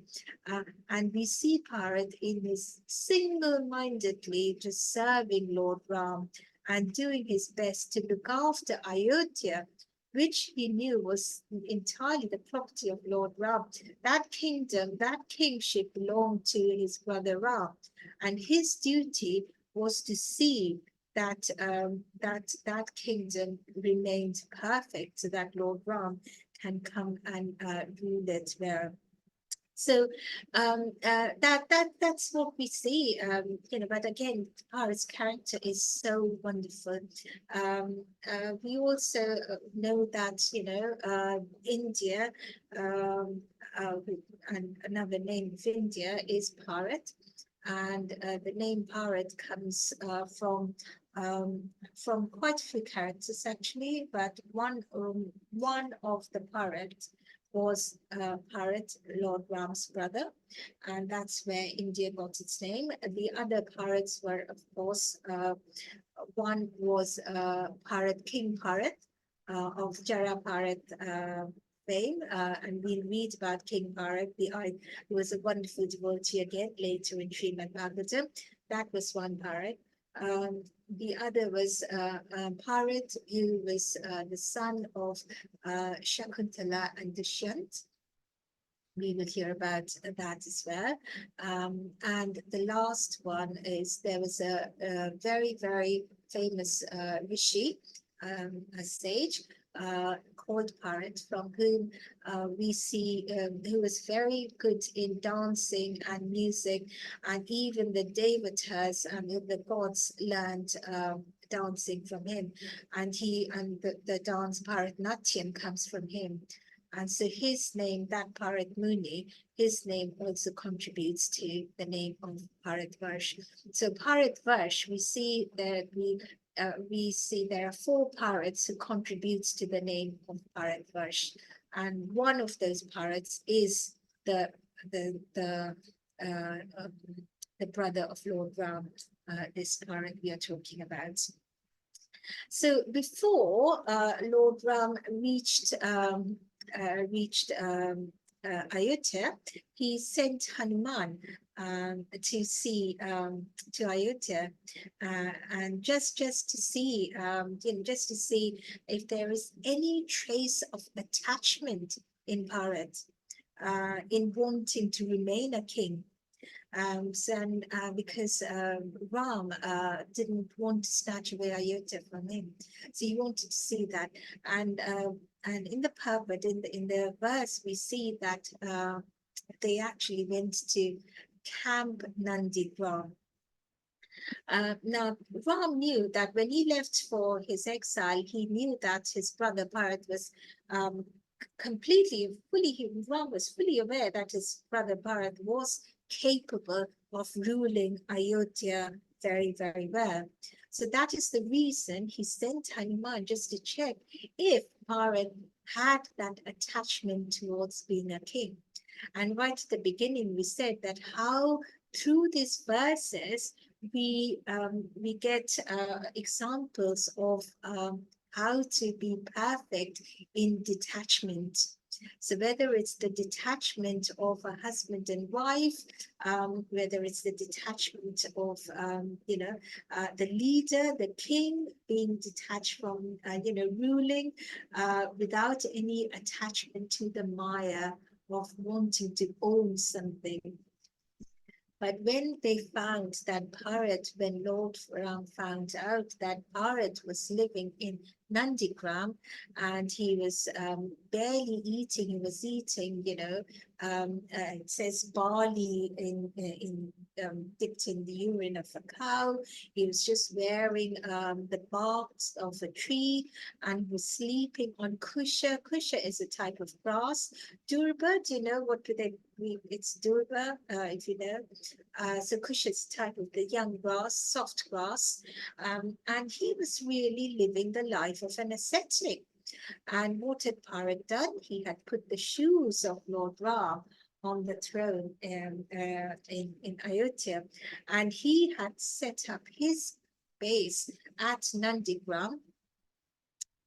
Speaker 3: And we see Parrot in his single-mindedly just serving Lord Ram and doing his best to look after Ayodhya, which he knew was entirely the property of Lord Ram. That kingdom, that kingship belonged to his brother Ram, and his duty was to see that that kingdom remained perfect, so that Lord Ram can come and rule it well. So that's what we see, but again, Parrot's character is so wonderful. We also know that, India, and another name of India is Parrot. And the name Parrot comes from quite a few characters actually, but one of the Parrot was Parrot, Lord Ram's brother, and that's where India got its name. The other Parrots were, of course, one was Parrot, King Parrot of Jara Parrot fame, and we'll read about King Parrot. He was a wonderful devotee again later in Srimad Bhagavatam. That was one Parrot. The other was Parrot, who was the son of Shakuntala and Dushyant. We will hear about that as well. And the last one is, there was a very, very famous rishi, a sage, called Parrot, from whom we see who was very good in dancing and music, and even the devatas and the gods learned dancing from him, and the dance Bharatnatyam comes from him. And so his name, that Bharat Muni, his name also contributes to the name of Bharatvarsh. So Bharatvarsh, we see that we see there are 4 Bharats who contributes to the name of Bharatvarsh, and one of those Bharats is the brother of Lord Ram, this Bharat we are talking about. So before Lord Ram reached Ayodhya, he sent Hanuman to see to Ayodhya, and just to see just to see if there is any trace of attachment in Bharat, in wanting to remain a king. Because Ram didn't want to snatch away Ayodhya from him, so he wanted to see that. And in the Bhagavad, in the verse, we see that they actually went to Camp Nandigram. Now, Ram knew that when he left for his exile, he knew that his brother Bharat was Ram was fully aware that his brother Bharat was capable of ruling Ayodhya very, very well. So that is the reason he sent Hanuman just to check if Bharat had that attachment towards being a king. And right at the beginning, we said that how through these verses, we get examples of how to be perfect in detachment. So whether it's the detachment of a husband and wife, whether it's the detachment of, the leader, the king, being detached from, ruling without any attachment to the Maya of wanting to own something. But when they found that Bharat, when Lord Ram found out that Bharat was living in Nandigram and he was barely eating, he was eating, it says barley dipped in the urine of a cow. He was just wearing the bark of a tree and was sleeping on kusha. Kusha is a type of grass. Durba, do you know what it's Durga, if you know. So Kush is type of the young grass, soft grass. And he was really living the life of an ascetic. And what had Bharat done? He had put the shoes of Lord Ram on the throne in Ayodhya, and he had set up his base at Nandigram,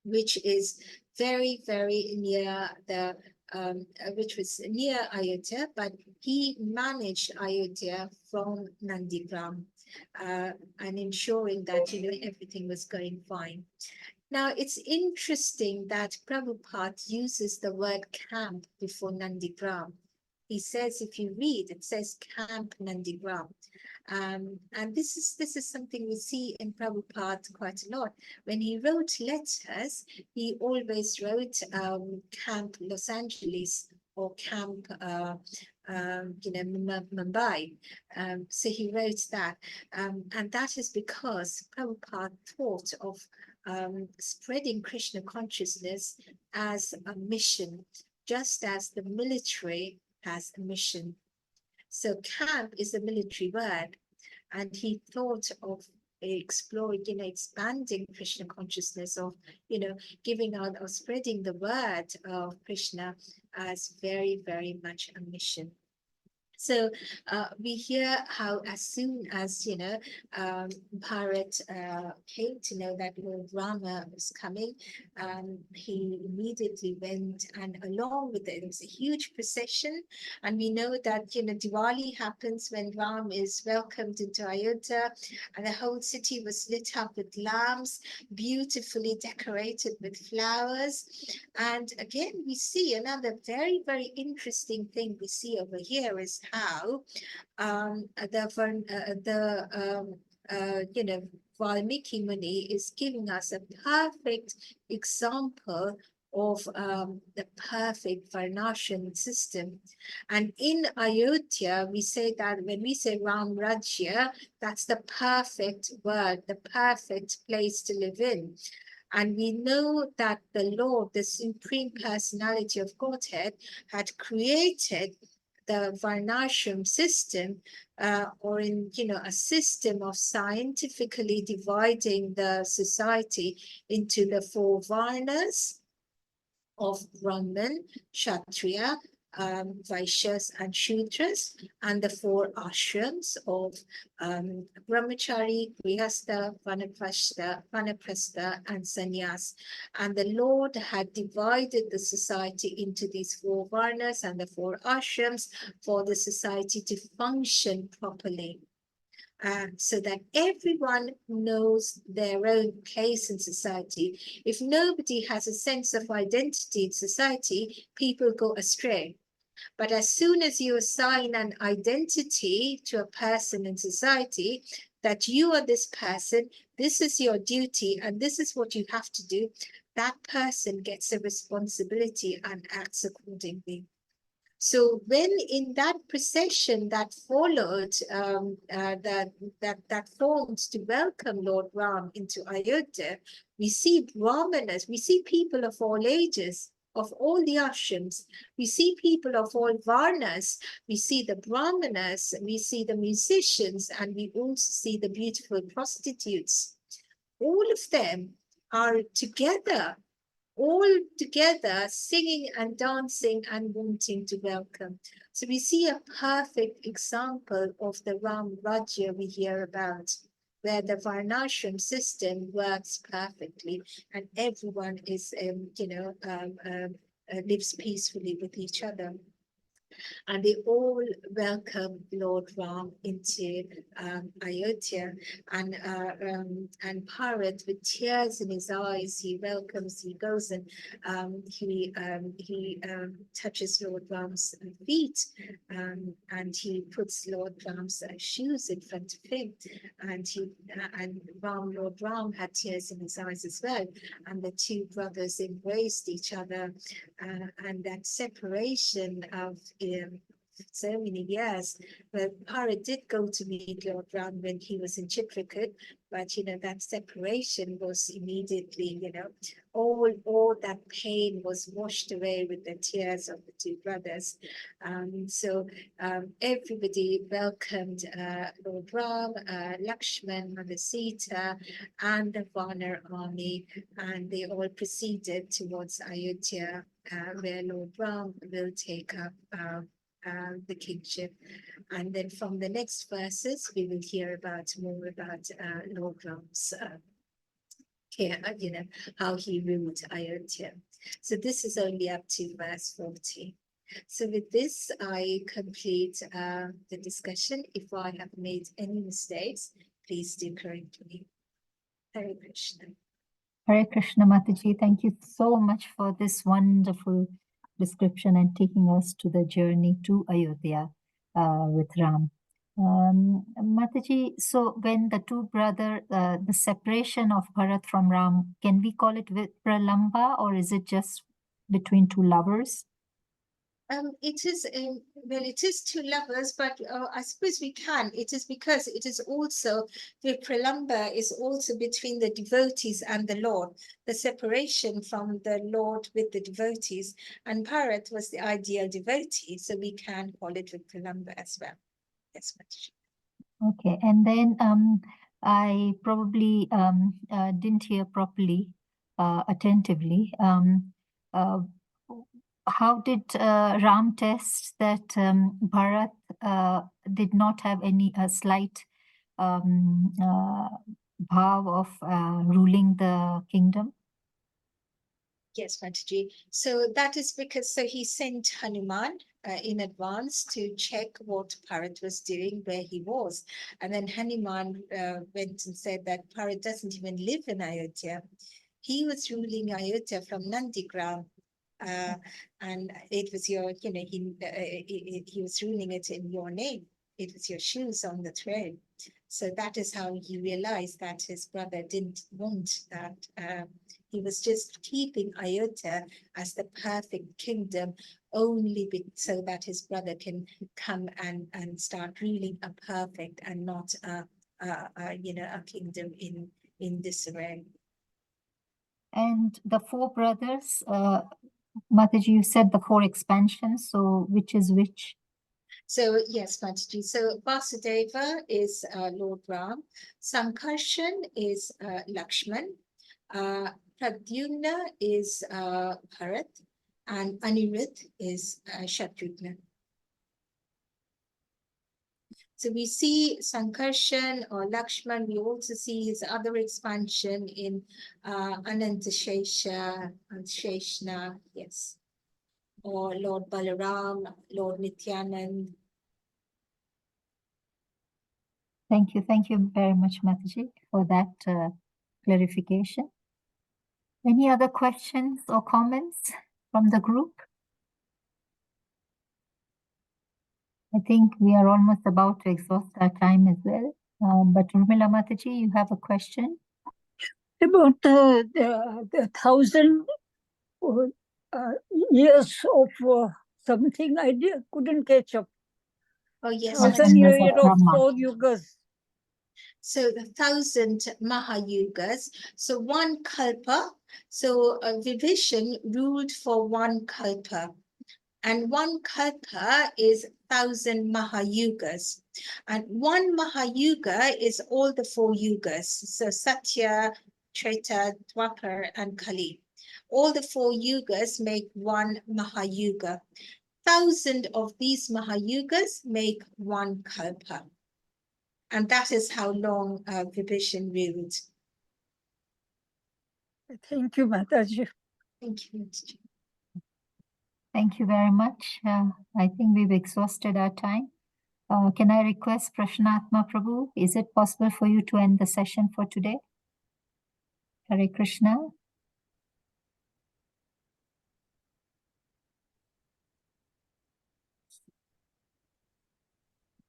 Speaker 3: which is very, very near the which was near Ayodhya, but he managed Ayodhya from Nandigram, and ensuring that everything was going fine. Now, it's interesting that Prabhupada uses the word camp before Nandigram. He says, if you read, it says Camp Nandigram. And this is something we see in Prabhupada quite a lot. When he wrote letters, he always wrote Camp Los Angeles or Camp Mumbai. So he wrote that. And that is because Prabhupada thought of spreading Krishna consciousness as a mission, just as the military has a mission. So camp is a military word, and he thought of exploring, expanding Krishna consciousness, of, giving out or spreading the word of Krishna as very, very much a mission. So we hear how as soon as, Bharat came to know that Lord Rama was coming, he immediately went, and along with it, there was a huge procession. And we know that, Diwali happens when Ram is welcomed into Ayodhya, and the whole city was lit up with lamps, beautifully decorated with flowers. And again, we see another very, very interesting thing we see over here is how Valmiki Muni is giving us a perfect example of the perfect Varnashram system. And in Ayodhya, we say that when we say Ram Rajya, that's the perfect word, the perfect place to live in. And we know that the Lord, the Supreme Personality of Godhead, had created the Varnashram system, or a system of scientifically dividing the society into the 4 Varnas of Brahman, Kshatriya, Vaishyas and Shudras, and the 4 ashrams of Brahmachari, Grihastha, Vanaprastha, and Sannyas. And the Lord had divided the society into these 4 varnas and the 4 ashrams for the society to function properly. So that everyone knows their own place in society. If nobody has a sense of identity in society, people go astray. But as soon as you assign an identity to a person in society, that you are this person, this is your duty, and this is what you have to do, that person gets a responsibility and acts accordingly. So when in that procession that followed, that formed to welcome Lord Ram into Ayodhya, we see Brahmanas, we see people of all ages, of all the ashrams, we see people of all varnas, we see the Brahmanas, we see the musicians, and we also see the beautiful prostitutes. All of them are together, all together singing and dancing and wanting to welcome. So we see a perfect example of the Ram Rajya we hear about, where the Varnashram system works perfectly and everyone is, lives peacefully with each other. And they all welcome Lord Ram into Ayodhya, and Bharat, with tears in his eyes, he welcomes, he goes and he touches Lord Ram's feet, and he puts Lord Ram's shoes in front of him, and Lord Ram had tears in his eyes as well, and the 2 brothers embraced each other, and that separation of so many years. But Bharat did go to meet Lord Ram when he was in Chitrakoot, but that separation was immediately, all that pain was washed away with the tears of the two brothers. So everybody welcomed Lord Ram, Lakshman, Mother Sita, and the Vanar army, and they all proceeded towards Ayodhya, where Lord Ram will take up the kingship. And then from the next verses, we will hear more about Lord Ram's how he ruled Ayodhya. So this is only up to verse 40. So with this, I complete the discussion. If I have made any mistakes, please do correct me. Hare Krishna.
Speaker 2: Hare Krishna, Mataji. Thank you so much for this wonderful description and taking us to the journey to Ayodhya with Ram. Mataji, so when the two brothers, the separation of Bharat from Ram, can we call it Vipralamba, or is it just between two lovers?
Speaker 3: It is, it is two lovers, but I suppose we can. It is because it is also, the Pralamba is also between the devotees and the Lord, the separation from the Lord with the devotees. And Bharat was the ideal devotee, so we can call it Pralamba as well. Yes, Mataji.
Speaker 2: Okay, and then I probably didn't hear properly, attentively. How did Ram test that Bharat did not have any slight bhav of ruling the kingdom?
Speaker 3: Yes, Mataji. So that is because he sent Hanuman in advance to check what Bharat was doing, where he was. And then Hanuman went and said that Bharat doesn't even live in Ayodhya. He was ruling Ayodhya from Nandigram. And it was your, he was ruling it in your name. It was your shoes on the throne. So that is how he realized that his brother didn't want that. He was just keeping Ayodhya as the perfect kingdom only so that his brother can come and start ruling a perfect and not a kingdom in disarray.
Speaker 2: And the four brothers, Mataji, you said the four expansions, so which is which?
Speaker 3: So yes, Mataji. So Vasudeva is Lord Ram, Sankarshan is Lakshman, Pradyumna is Bharat, and Anirudh is Shatrughna. So we see Sankarshan or Lakshman, we also see his other expansion in Anantashesha and Sheshna, yes. Or Lord Balaram, Lord Nityanand.
Speaker 2: Thank you very much, Mataji, for that clarification. Any other questions or comments from the group? I think we are almost about to exhaust our time as well. But Urmila Mataji, you have a question?
Speaker 4: About the 1,000 years of something I couldn't catch up.
Speaker 3: Oh, yes.
Speaker 4: 1,000 years of 4 yugas.
Speaker 3: So the 1,000 Mahayugas. So one Kalpa. So Vibhishan ruled for one Kalpa. And one Kalpa is 1,000 Mahayugas. And one Mahayuga is all the 4 yugas. So Satya, Treta, Dwapar, and Kali. All the 4 yugas make one Mahayuga. 1,000 of these Mahayugas make one Kalpa. And that is how long Vibhishan ruled.
Speaker 4: Thank you, Mataji.
Speaker 3: Thank you, Mataji.
Speaker 2: Thank you very much. I think we've exhausted our time. Can I request Prashnatma Prabhu? Is it possible for you to end the session for today? Hare Krishna.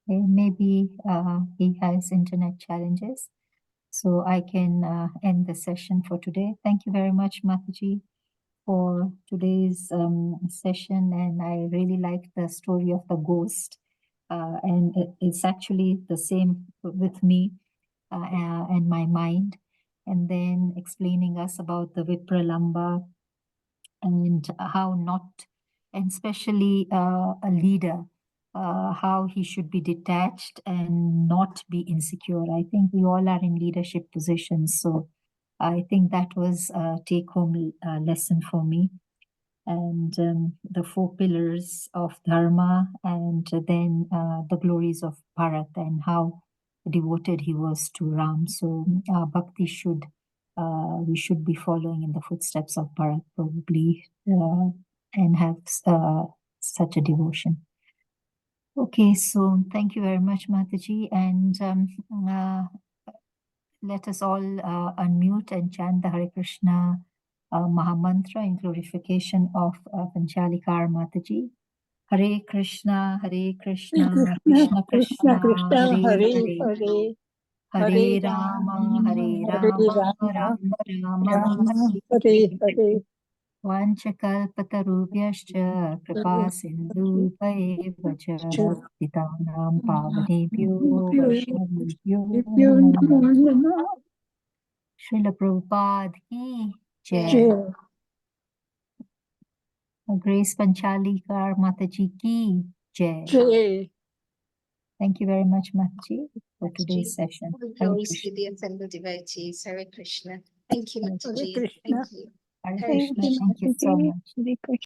Speaker 2: Okay, maybe he has internet challenges. So I can end the session for today. Thank you very much, Mataji. for today's session, and I really liked the story of the ghost. And it's actually the same with me and my mind. And then explaining us about the Vipralamba and how not, and especially a leader, how he should be detached and not be insecure. I think we all are in leadership positions, so I think that was a take-home lesson for me. And the 4 pillars of Dharma, and then the glories of Bharat and how devoted he was to Ram. So bhakti should, we should be following in the footsteps of Bharat probably, and have such a devotion. Okay, so thank you very much, Mataji, and let us all unmute and chant the Hare Krishna Mahamantra in glorification of Panchali Mataji. Hare Krishna, Krishna
Speaker 4: Krishna,
Speaker 2: Krishna,
Speaker 4: Krishna,
Speaker 2: Hare
Speaker 4: Hare
Speaker 2: Hare,
Speaker 4: Hare,
Speaker 2: Hare Rama,
Speaker 4: Hare Rama,
Speaker 2: Rama Rama,
Speaker 4: Rama,
Speaker 2: Hare
Speaker 4: Hare
Speaker 2: Hare.
Speaker 4: Hare.
Speaker 2: Vanchakalpatarubhyascha kripa sindhubhayeva cha patitanam pavanebhyo vaishnavebhyo namo namaha. Srila Prabhupada ki jai. Grace Panchali Mataji ki jai.
Speaker 4: Jai.
Speaker 2: Thank you very much, Mataji, for today's session.
Speaker 3: All
Speaker 2: Hare
Speaker 3: glories
Speaker 2: Krishna.
Speaker 3: to the assembled devotees. Hare Krishna. Thank you,
Speaker 4: Hare
Speaker 3: Mataji.
Speaker 4: Krishna.
Speaker 3: Thank you.
Speaker 2: Hare
Speaker 3: Hare
Speaker 2: Krishna.
Speaker 3: Krishna.
Speaker 2: Thank you so much.
Speaker 4: Hare Krishna.